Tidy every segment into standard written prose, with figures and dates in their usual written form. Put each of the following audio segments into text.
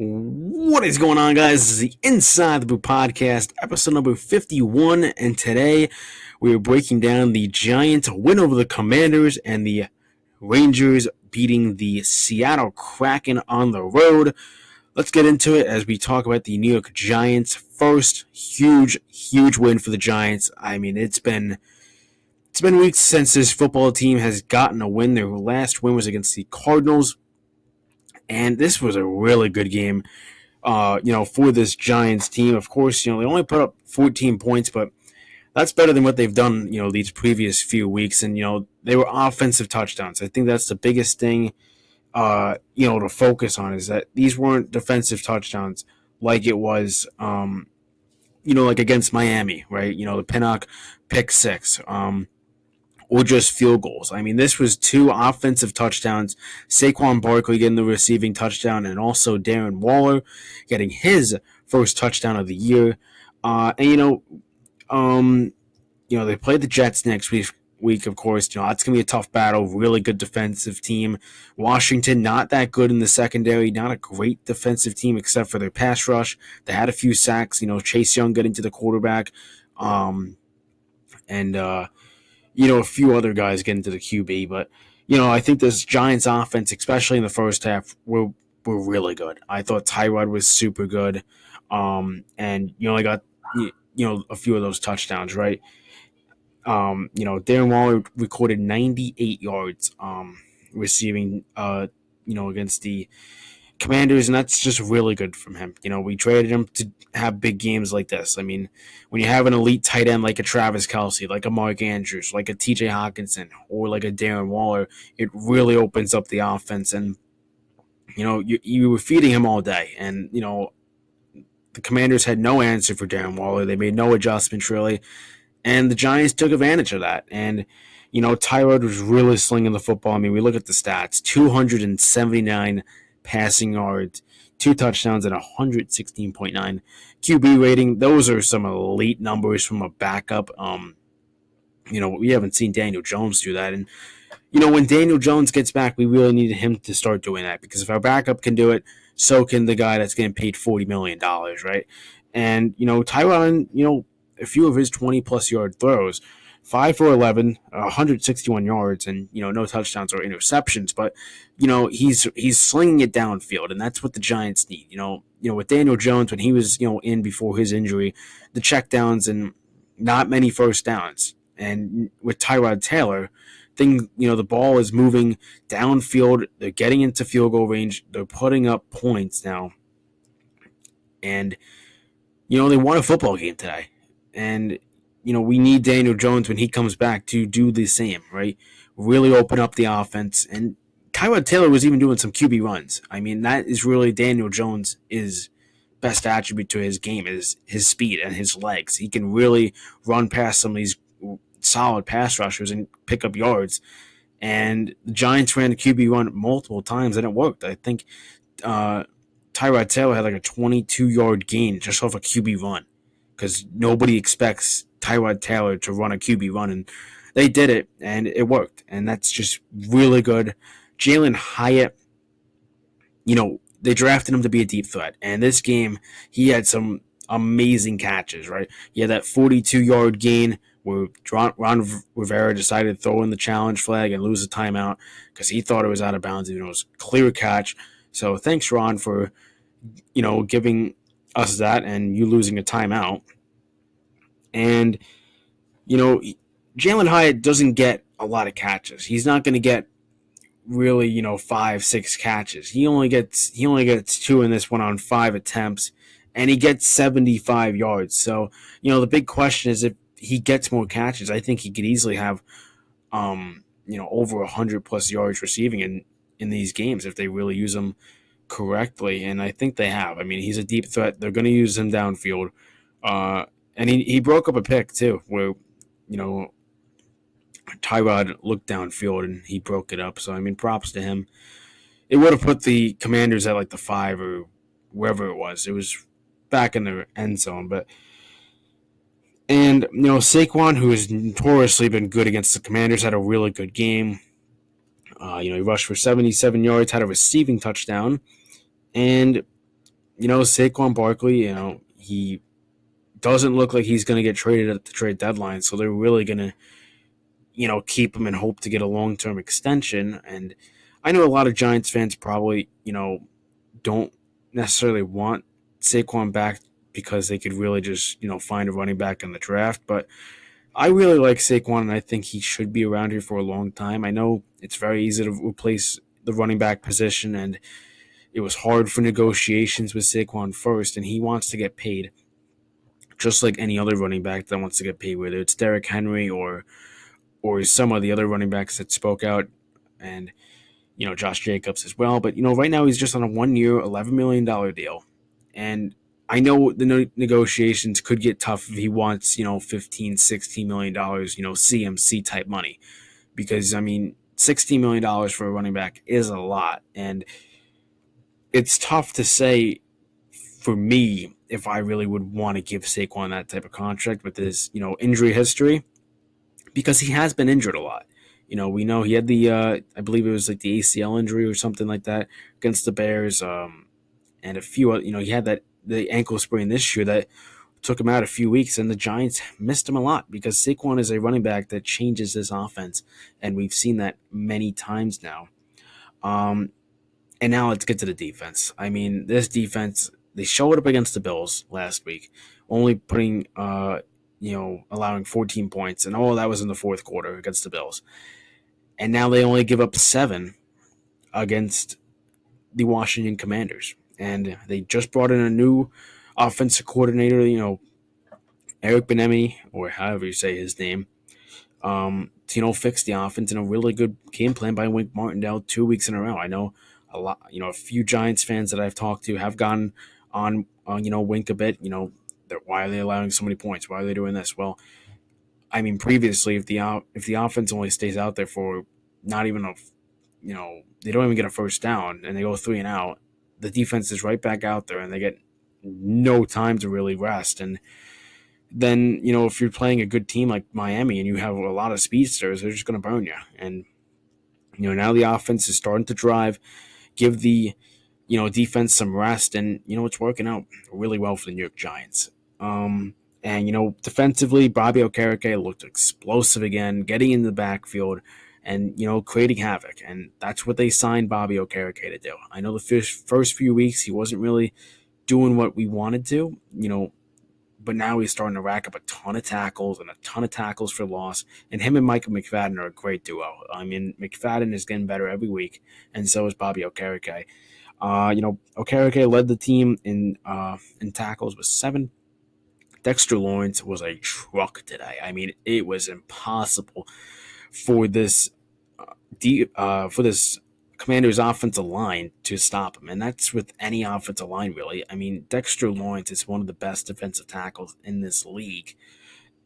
What is going on, guys? This is the Inside the Boot Podcast, episode number 51, and today we are breaking down the Giants' win over the Commanders and the Rangers beating the Seattle Kraken on the road. Let's get into it as we talk about the New York Giants. First, huge win for the Giants. I mean, it's been weeks since this football team has gotten a win. Their last win was against the Cardinals, and this was a really good game. For this Giants team. Of course, they only put up 14 points, but that's better than what they've done, these previous few weeks. And, they were offensive touchdowns. I think that's the biggest thing, to focus on is that these weren't defensive touchdowns like it was, like against Miami, right? The Pinnock pick six. Or just field goals. I mean, this was two offensive touchdowns. Saquon Barkley getting the receiving touchdown, and also Darren Waller getting his first touchdown of the year. They play the Jets next week, of course. That's going to be a tough battle. Really good defensive team. Washington, not that good in the secondary. Not a great defensive team except for their pass rush. They had a few sacks. Chase Young getting to the quarterback. A few other guys get into the QB. But, I think this Giants offense, especially in the first half, were really good. I thought Tyrod was super good. And you only got, a few of those touchdowns, right? Darren Waller recorded 98 yards receiving, against the Commanders, and that's just really good from him. We traded him to have big games like this. I mean, when you have an elite tight end like a Travis Kelce, like a Mark Andrews, like a TJ Hawkinson, or like a Darren Waller, it really opens up the offense. And, you were feeding him all day. And, the Commanders had no answer for Darren Waller. They made no adjustments, really. And the Giants took advantage of that. And, Tyrod was really slinging the football. I mean, we look at the stats, 279 passing yards, 2 touchdowns, and 116.9 QB rating. Those are some elite numbers from a backup. We haven't seen Daniel Jones do that. And, when Daniel Jones gets back, we really need him to start doing that, because if our backup can do it, so can the guy that's getting paid $40 million, right? And, Tyron, a few of his 20-plus yard throws, 5 for 11, 161 yards, and, no touchdowns or interceptions. But, he's slinging it downfield, and that's what the Giants need. With Daniel Jones, when he was, in before his injury, the checkdowns and not many first downs. And with Tyrod Taylor, the ball is moving downfield. They're getting into field goal range. They're putting up points now. And, they won a football game today. And, we need Daniel Jones when he comes back to do the same, right? Really open up the offense. And Tyrod Taylor was even doing some QB runs. I mean, that is really Daniel Jones' best attribute to his game is his speed and his legs. He can really run past some of these solid pass rushers and pick up yards. And the Giants ran the QB run multiple times and it worked. I think Tyrod Taylor had like a 22-yard gain just off a QB run, because nobody expects Tyrod Taylor to run a QB run, and they did it, and it worked, and that's just really good. Jalen Hyatt, they drafted him to be a deep threat, and this game, he had some amazing catches, right? He had that 42-yard gain where Ron Rivera decided to throw in the challenge flag and lose the timeout because he thought it was out of bounds, even though it was a clear catch. So thanks, Ron, for, giving us that and you losing a timeout. And, Jalen Hyatt doesn't get a lot of catches. He's not going to get really, 5, 6 catches. He only gets 2 in this one on 5 attempts, and he gets 75 yards. So, the big question is if he gets more catches, I think he could easily have, over 100+ yards receiving in these games if they really use him correctly, and I think they have. I mean, he's a deep threat. They're going to use him downfield. And he broke up a pick, too, where, Tyrod looked downfield and he broke it up. So, I mean, props to him. It would have put the Commanders at, like, the 5 or wherever it was. It was back in the end zone. And, Saquon, who has notoriously been good against the Commanders, had a really good game. He rushed for 77 yards, had a receiving touchdown. And Saquon Barkley, he doesn't look like he's going to get traded at the trade deadline. So they're really going to, keep him and hope to get a long term extension. And I know a lot of Giants fans probably, don't necessarily want Saquon back because they could really just, find a running back in the draft. But I really like Saquon, and I think he should be around here for a long time. I know it's very easy to replace the running back position, and it was hard for negotiations with Saquon first, and he wants to get paid just like any other running back that wants to get paid, whether it's Derrick Henry or some of the other running backs that spoke out, and Josh Jacobs as well. But right now he's just on a 1 year, $11 million deal, and I know the negotiations could get tough if he wants 15, $16 million, CMC type money, because I mean $16 million for a running back is a lot, and it's tough to say for me if I really would want to give Saquon that type of contract with his injury history, because he has been injured a lot. We know he had the I believe it was like the ACL injury or something like that against the Bears, and a few. He had that the ankle sprain this year that took him out a few weeks, and the Giants missed him a lot because Saquon is a running back that changes this offense, and we've seen that many times now. Um, and now let's get to the defense. I mean, this defense, they showed up against the Bills last week, only putting allowing 14 points, and all that was in the fourth quarter against the Bills. And now they only give up 7 against the Washington Commanders. And they just brought in a new offensive coordinator, Eric Benemi, or however you say his name, to fix the offense, and a really good game plan by Wink Martindale 2 weeks in a row. I know a few Giants fans that I've talked to have gone on Wink a bit. Why are they allowing so many points? Why are they doing this? Well, I mean, previously, if the offense only stays out there for not even they don't even get a first down and they go 3 and out, the defense is right back out there and they get no time to really rest. And then if you're playing a good team like Miami and you have a lot of speedsters, they're just going to burn you. And now the offense is starting to drive, give the defense some rest, and it's working out really well for the New York Giants. And defensively, Bobby Okereke looked explosive again, getting in the backfield and creating havoc. And that's what they signed Bobby Okereke to do. I know the first few weeks he wasn't really doing what we wanted to, but now he's starting to rack up a ton of tackles and a ton of tackles for loss. And him and Michael McFadden are a great duo. I mean, McFadden is getting better every week, and so is Bobby Okereke. Okereke led the team in tackles with 7. Dexter Lawrence was a truck today. I mean, it was impossible for this for this Commander's offensive line to stop him, and that's with any offensive line really. I mean, Dexter Lawrence is one of the best defensive tackles in this league,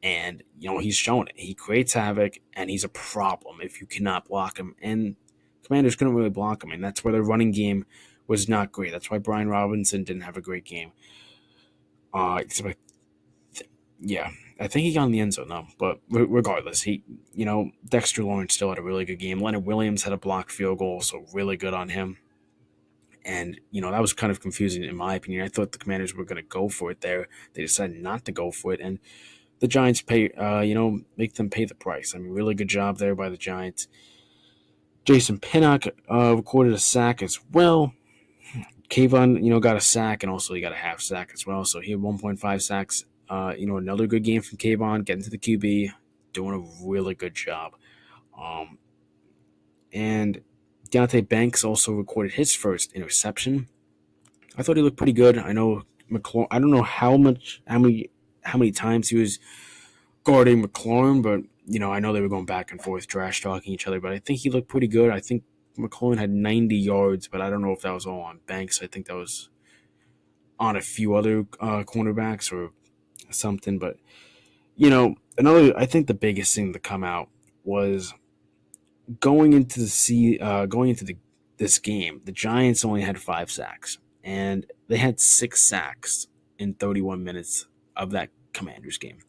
and he's shown it. He creates havoc, and he's a problem if you cannot block him. And Commanders couldn't really block him, and that's where their running game was not great. That's why Brian Robinson didn't have a great game. Except yeah, I think he got in the end zone though. But regardless, Dexter Lawrence still had a really good game. Leonard Williams had a blocked field goal, so really good on him. And that was kind of confusing in my opinion. I thought the Commanders were going to go for it there. They decided not to go for it, and the Giants make them pay the price. I mean, really good job there by the Giants. Jason Pinnock recorded a sack as well. Kayvon, got a sack, and also he got a half sack as well. So he had 1.5 sacks. Another good game from Kayvon, getting to the QB, doing a really good job. And Deontay Banks also recorded his first interception. I thought he looked pretty good. I know I don't know how many times he was guarding McLaurin, but I know they were going back and forth, trash talking each other. But I think he looked pretty good. I think McLaurin had 90 yards, but I don't know if that was all on Banks. I think that was on a few other cornerbacks or something. But I think the biggest thing to come out was going into this game. The Giants only had 5 sacks, and they had 6 sacks in 31 minutes of that Commanders game.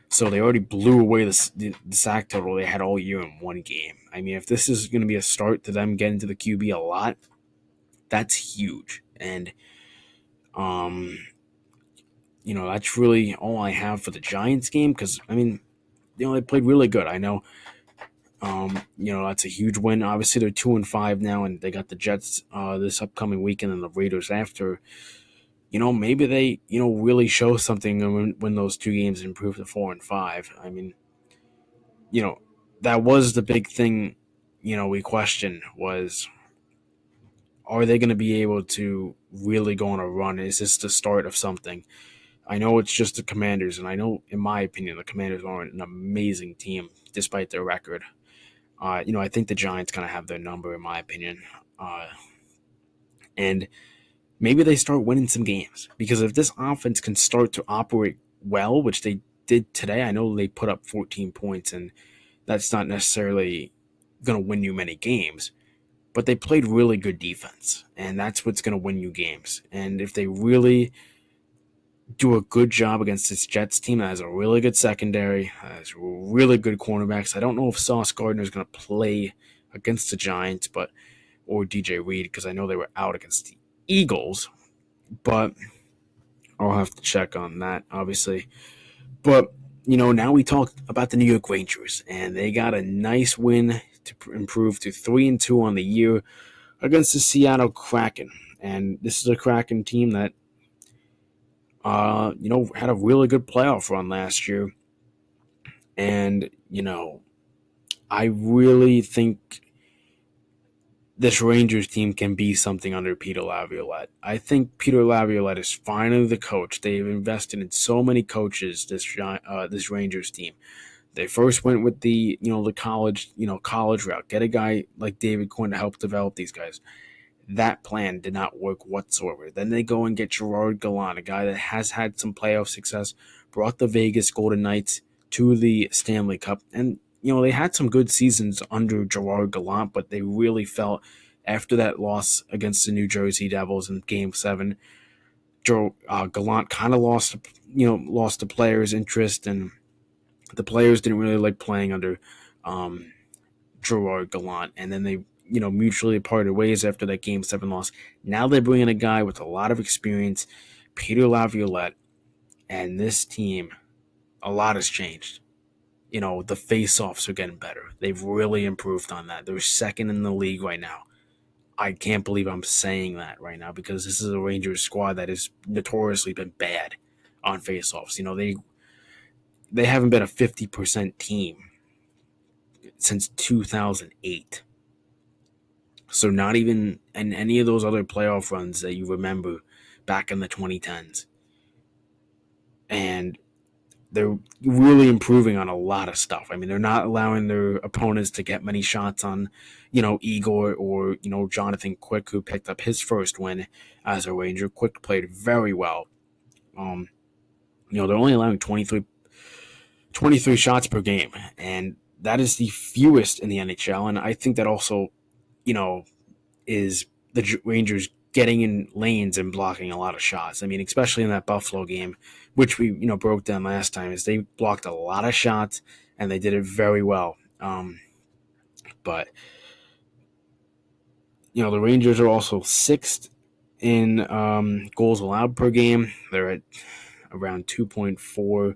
So they already blew away the sack total they had all year in one game. I mean, if this is going to be a start to them getting to the QB a lot, that's huge. And Um, that's really all I have for the Giants game because I mean, they played really good. I know. That's a huge win. Obviously, they're 2-5 now, and they got the Jets this upcoming weekend and the Raiders after. Maybe they really show something and win those two games and improve to 4-5. I mean, you know, that was the big thing. We questioned was, are they going to be able to really go on a run? Is this the start of something? I know it's just the Commanders, and I know, in my opinion, the Commanders aren't an amazing team despite their record. I think the Giants kind of have their number, in my opinion. And maybe they start winning some games because if this offense can start to operate well, which they did today, I know they put up 14 points, and that's not necessarily going to win you many games, but they played really good defense, and that's what's going to win you games. And if they really do a good job against this Jets team that has a really good secondary, has really good cornerbacks. I don't know if Sauce Gardner is going to play against the Giants, but or DJ Reed because I know they were out against the Eagles, but I'll have to check on that, obviously. But now we talk about the New York Rangers, and they got a nice win to improve to 3-2 on the year against the Seattle Kraken. And this is a Kraken team that had a really good playoff run last year. And, I really think this Rangers team can be something under Peter Laviolette. I think Peter Laviolette is finally the coach. They've invested in so many coaches, this Rangers team. They first went with the college route. Get a guy like David Quinn to help develop these guys. That plan did not work whatsoever. Then they go and get Gerard Gallant, a guy that has had some playoff success, brought the Vegas Golden Knights to the Stanley Cup. And, they had some good seasons under Gerard Gallant, but they really felt after that loss against the New Jersey Devils in Game 7, Gallant kind of lost the players' interest, and the players didn't really like playing under um, Gerard Gallant, and then they mutually parted ways after that Game 7 loss. Now they bring in a guy with a lot of experience, Peter Laviolette, and this team, a lot has changed. The face-offs are getting better. They've really improved on that. They're second in the league right now. I can't believe I'm saying that right now because this is a Rangers squad that has notoriously been bad on face-offs. They haven't been a 50% team since 2008. So not even in any of those other playoff runs that you remember back in the 2010s. And they're really improving on a lot of stuff. I mean, they're not allowing their opponents to get many shots on, Igor or, Jonathan Quick, who picked up his first win as a Ranger. Quick played very well. Um, they're only allowing 23 shots per game, and that is the fewest in the NHL. And I think that also, you know, is the Rangers getting in lanes and blocking a lot of shots. I mean, especially in that Buffalo game, which we broke down last time, is they blocked a lot of shots and they did it very well. But the Rangers are also sixth in goals allowed per game. They're at around 2.4.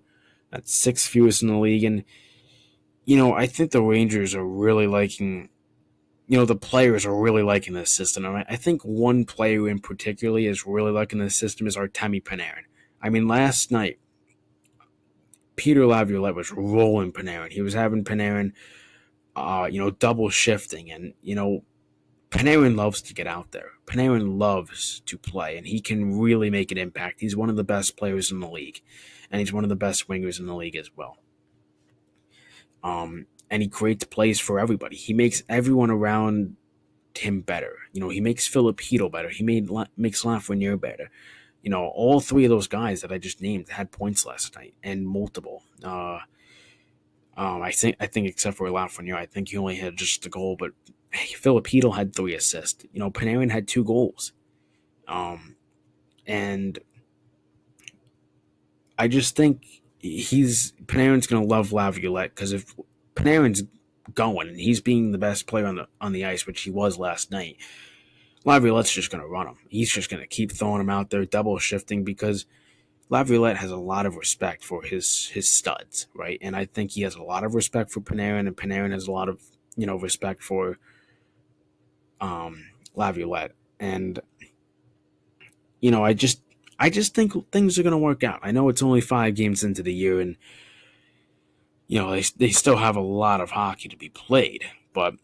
That's sixth fewest in the league, and I think the Rangers are really liking the players are really liking this system. I think one player in particularly is really liking this system is Artemi Panarin. I mean, last night, Peter Laviolette was rolling Panarin. He was having Panarin, double shifting. And, Panarin loves to get out there. Panarin loves to play, and he can really make an impact. He's one of the best players in the league, and he's one of the best wingers in the league as well. And he creates plays for everybody. He makes everyone around him better. He makes Filipino better. Makes Lafreniere better. All three of those guys that I just named had points last night and multiple. I think except for Lafreniere, I think he only had just a goal, but hey, Filipino had 3 assists. Panarin had 2 goals. And I just think Panarin's gonna love Laviolette because if Panarin's going and he's being the best player on the ice, which he was last night, Laviolette's just going to run him. He's just going to keep throwing him out there, double shifting, because Laviolette has a lot of respect for his studs, right? And I think he has a lot of respect for Panarin, and Panarin has a lot of respect for Laviolette. And I just think things are going to work out. I know it's only 5 games into the year, and they still have a lot of hockey to be played, but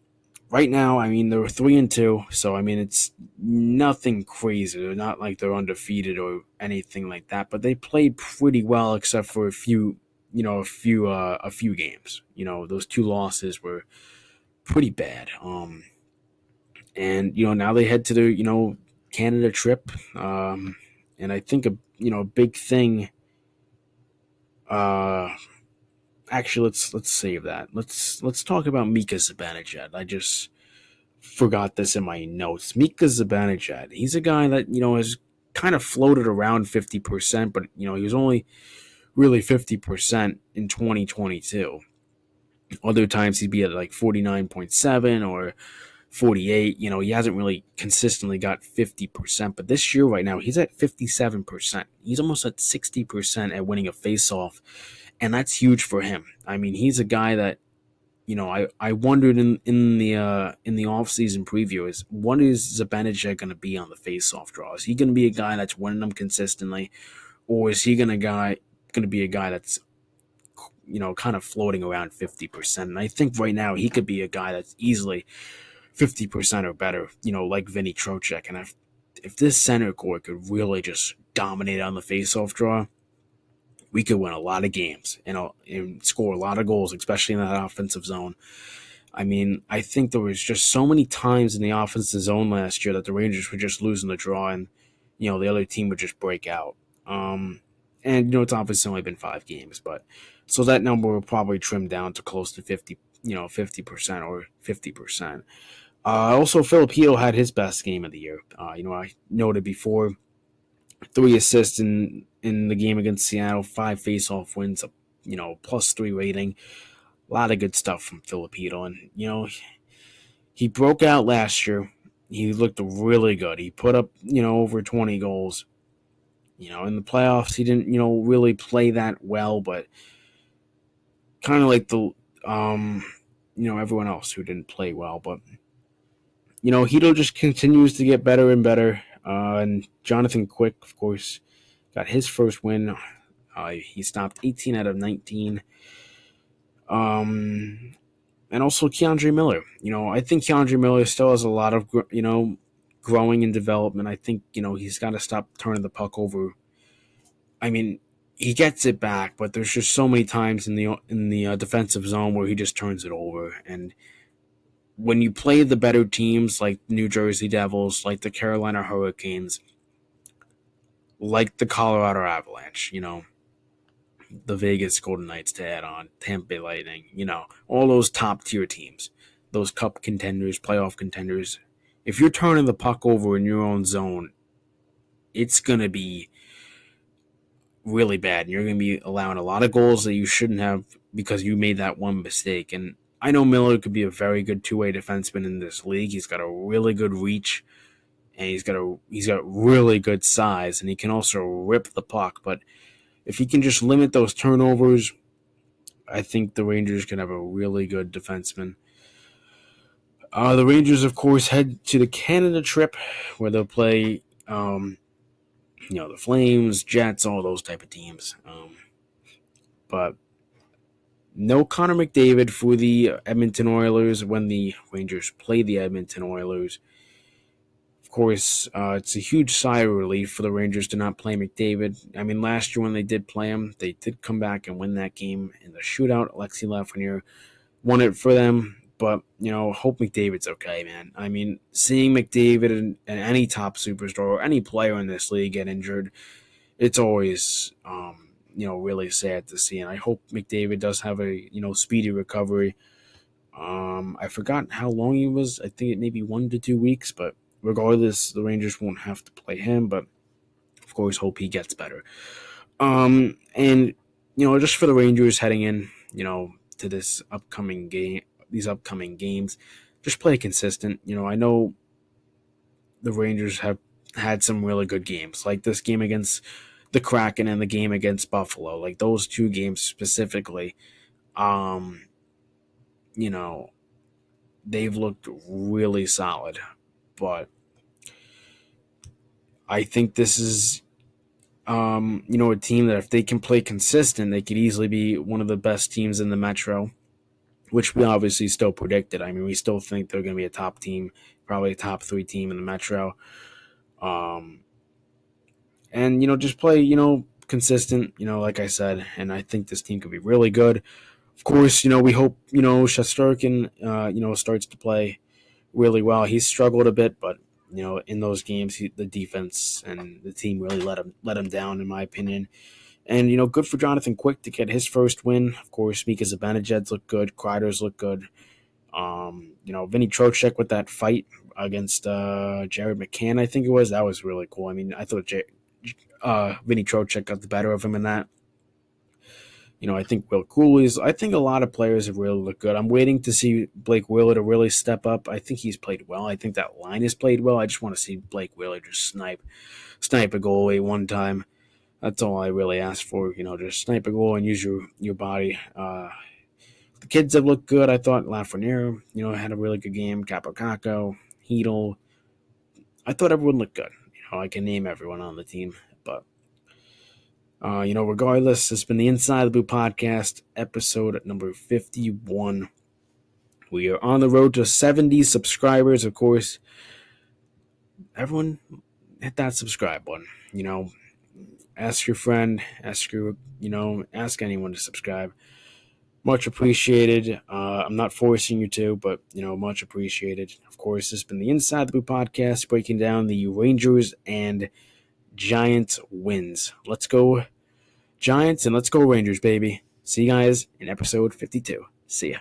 right now, I mean, they're 3-2, so I mean, it's nothing crazy. They're not like they're undefeated or anything like that, but they played pretty well, except for a few games. Those 2 losses were pretty bad. And now they head to the Canada trip. And I think a big thing. Uh, Actually, let's save that. Let's talk about Mika Zibanejad. I just forgot this in my notes. Mika Zibanejad. He's a guy that has kind of floated around 50%, but he was only really 50% in 2022. Other times he'd be at like 49.7 or 48. He hasn't really consistently got 50%, but this year right now he's at 57%. He's almost at 60% at winning a faceoff, and that's huge for him. I mean, he's a guy that I wondered in the offseason preview is what is Zibanejad going to be on the faceoff draw? Is he going to be a guy that's winning them consistently, or is he going to be a guy that's kind of floating around 50%? And I think right now he could be a guy that's easily 50% or better, like Vinny Trocheck. And if this center core could really just dominate on the faceoff draw, we could win a lot of games and score a lot of goals, especially in that offensive zone. I mean, I think there was just so many times in the offensive zone last year that the Rangers were just losing the draw, and the other team would just break out. And it's obviously only been 5 games, but so that number will probably trim down to close to 50, 50% or 50%. Also, Filipino had his best game of the year. I noted before 3 assists in the game against Seattle, 5 faceoff wins, +3 rating. A lot of good stuff from Filipino, and he broke out last year. He looked really good. He put up over 20 goals. In the playoffs he didn't really play that well, but kind of like the everyone else who didn't play well, but Hito just continues to get better and better. And Jonathan Quick, of course, got his first win. He stopped 18 out of 19. And also Keandre Miller. I think Keandre Miller still has a lot of growing and development. I think he's got to stop turning the puck over. I mean, he gets it back, but there's just so many times in the defensive zone where he just turns it over. And when you play the better teams like New Jersey Devils, like the Carolina Hurricanes, like the Colorado Avalanche, the Vegas Golden Knights to add on, Tampa Bay Lightning, all those top tier teams, those cup contenders, playoff contenders. If you're turning the puck over in your own zone, it's going to be really bad. And you're going to be allowing a lot of goals that you shouldn't have because you made that one mistake. And I know Miller could be a very good two-way defenseman in this league. He's got a really good reach, and he's got really good size, and he can also rip the puck. But if he can just limit those turnovers, I think the Rangers can have a really good defenseman. The Rangers, of course, head to the Canada trip where they'll play, the Flames, Jets, all those type of teams. But no Connor McDavid for the Edmonton Oilers when the Rangers play the Edmonton Oilers. Of course, it's a huge sigh of relief for the Rangers to not play McDavid. I mean, last year when they did play him, they did come back and win that game in the shootout. Alexi Lafreniere won it for them. But, hope McDavid's okay, man. I mean, seeing McDavid and any top superstar or any player in this league get injured, it's always, really sad to see. And I hope McDavid does have a, speedy recovery. I forgot how long he was. I think it may be 1 to 2 weeks, but regardless, the Rangers won't have to play him. But, of course, hope he gets better. And, just for the Rangers heading in, to this upcoming game, these upcoming games, just play consistent. I know the Rangers have had some really good games, like this game against the Kraken and the game against Buffalo. Like those two games specifically, um, you know, they've looked really solid. But I think this is, a team that if they can play consistent, they could easily be one of the best teams in the Metro, which we obviously still predicted. I mean, we still think they're going to be a top team, probably a top three team in the Metro. Um, and just play consistent, like I said, and I think this team could be really good. Of course, we hope Shesterkin starts to play really well. He's struggled a bit, but in those games, the defense and the team really let him down, in my opinion. And good for Jonathan Quick to get his first win. Of course, Mika Zibanejad's look good, Kreider's look good. Vinny Trocheck with that fight against Jared McCann, I think it was. That was really cool. I mean, I thought Vinny Trocheck got the better of him in that. I think Will Cooley's. I think a lot of players have really looked good. I'm waiting to see Blake Wheeler to really step up. I think he's played well. I think that line has played well. I just want to see Blake Wheeler just snipe a goal away one time. That's all I really ask for. Just snipe a goal and use your body. The kids have looked good. I thought Lafreniere, had a really good game. Capocaco, Heedle. I thought everyone looked good. I can name everyone on the team, but regardless, it's been the Inside the Blue podcast, episode number 51. We are on the road to 70 subscribers. Of course, everyone hit that subscribe button. Ask your friend, ask anyone to subscribe. Much appreciated. I'm not forcing you to, but much appreciated. Of course, this has been the Inside the Blue podcast, breaking down the Rangers and Giants wins. Let's go Giants and let's go Rangers, baby. See you guys in episode 52. See ya.